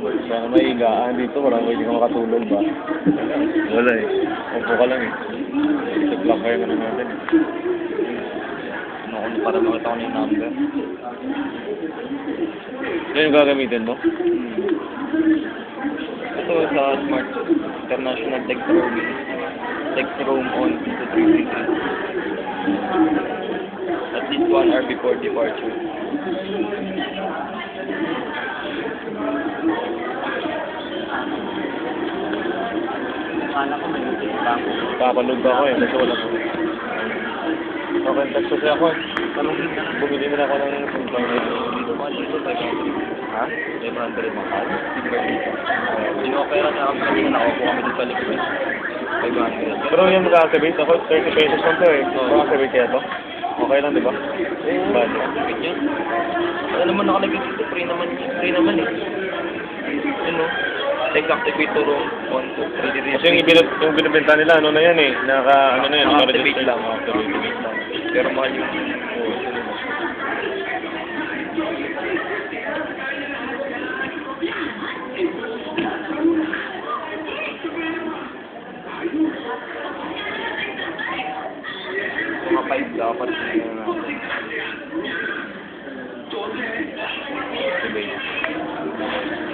Sana may higaan dito, parang pwede ka makatulog ba? Wala eh. Upo ka lang eh. Isip lang kayo na natin eh. Ano, para makita ko na yung number. Yan yung gagamitin mo? Ito sa Smart International Text Roaming. Text roam on to 3 at least 1 hour before departure. Akala ko may notice lang. Papalog ako eh, kasi wala ko. Okay, text kasi ako eh. Bumili na ako ng internet. Dito mga dito, 500. Ha? 500 mahal. Sinopera niya kami kanina, nakuha kami dito sa likod. 500. Pero yung mag-activate ako, 30 pesos lang to eh. Mag-activate kaya to? Okay lang, di ba? Bali. Activate yan. Wala naman nakalagay dito, free naman yun. Free naman eh. Yun no? Text activate to room 1 to 3 Kasi yung binibenta nila, ano na yan eh. Ano na yan, activate lang. Activate lang. Pero mahal yun. Mga 5 dapat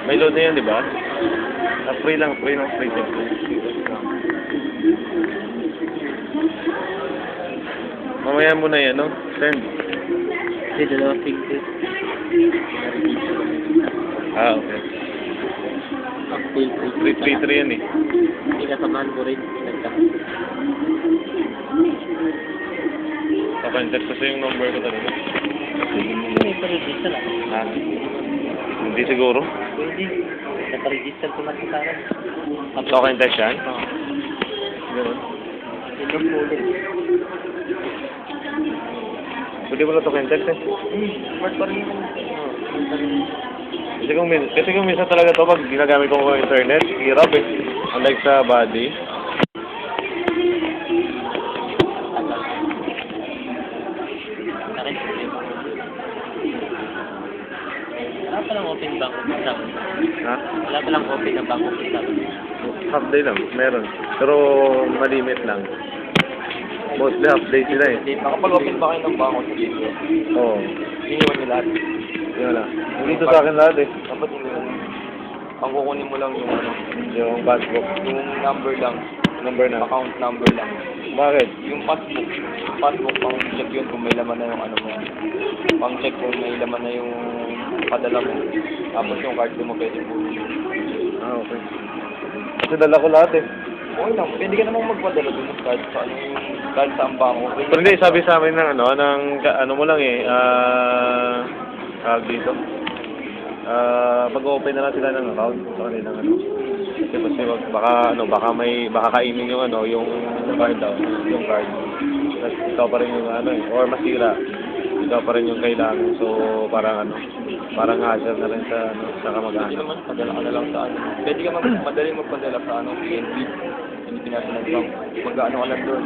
May load na yan, di ba? Free lang, free tip. Mamaya mo na yan, no? Send. Hindi, dalawa figure. Ah, okay. 333 yan eh. Hindi kasamahan ko rin. Papantext kasi yung number ko talaga. May pa-register lang. Ha? Hindi siguro. Pwede. Naka-register ko na sa akin. Okay, text yan? Oo. Ganun. Ilang folder. Pwede mo lang ito text eh. Smart pa rin yun. Kasi kung minsan talaga to pag ginagamit ko ng internet, hirap eh. Unlike sa body. Wala palang open bank sa akin. Ha? Wala palang open na bank sa akin. Half day lang, meron. Pero malimit lang. Mostly half day sila eh. Nakapag-open ba kayo ng banko sa dito? Oo. Iniwan nyo lahat. Yun na. Dito sa akin lahat eh. Dapat iniwan. Ang kukunin mo lang yung ano, Yung passbook. yung number lang, Number na. account number lang. Bakit? Yung passbook, pang check yun kung may laman na yung ano mo. Pang check kung may laman na yung padala mo. Tapos yung card mo pwede po. Ah, okay. Kasi dala ko lahat eh. Okay lang, pwede ka namang magpadala dun ng card sa ano yung card sa bangko. Pero hindi, sabi sa amin ng ano mo lang eh, dito. Mag-open na lang sila ng account sa kanilang ano. Kasi baka kainin yung yung card daw, yung card. Tapos ikaw pa rin yung or masira. Ikaw pa rin yung kailangan. So parang hassle na rin sa kamag-anak. Hindi naman, padala ka na lang sa ano. Pwede ka madaling magpadala sa PNB, Philippine National Bank. Mag-ano ka lang doon.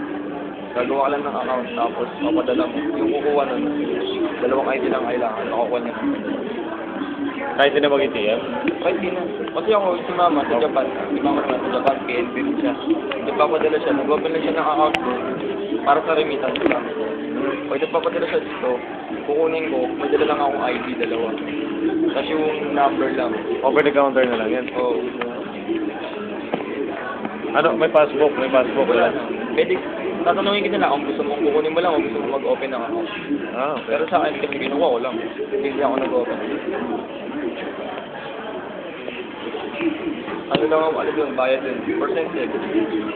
Gagawa ka lang ng account, tapos mapadala mo. Yung kukuha nun, 2 ID lang kailangan, makukuha niya. Kahit hindi na mag-ATM? Kahit di na. Kasi ako, si mama sa Japan, sa Japan, PNB rin siya. Nagpapadala siya, nag-open lang siya ng account doon para sa remittance lang. Pag nagpapadala siya dito, kukunin ko, may dala lang akong ID, 2. Tapos yung number lang. Over the counter na lang yan. Oo. May passbook Wala na. Pwede, tatanungin kita na kung gusto mong kukunin mo lang o gusto mong mag-open ng account. Ah, okay. Pero sa akin, kasi kinuha ko lang. Hindi ako nag-open. Ano lang ako, doon, bayad doon.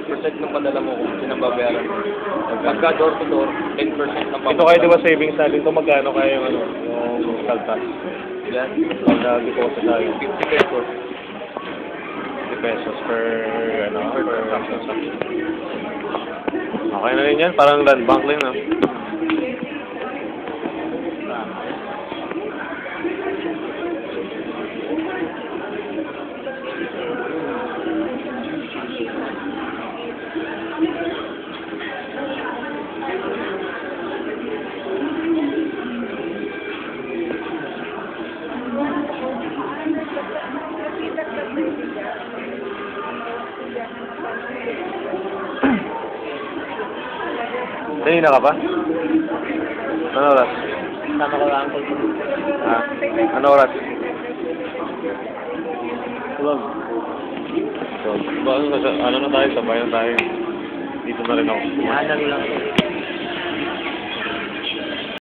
Percent ng padala mo kung sinang babayaran. Pagka door to door, 10% ng Ito kayo di ba savings natin ito magkano kaya yung yung kaltas? Ilan? Pag nag-deposit tayo. 50 pesos. 50 pesos per transaction. Okay na rin yan, parang land bank lang na. Kanina ka pa? Ano oras? Sama ko lang uncle. Ha? Ano oras? Tulog. So, ano na tayo? Sabay na tayo. Dito na rin ako. Yan lang.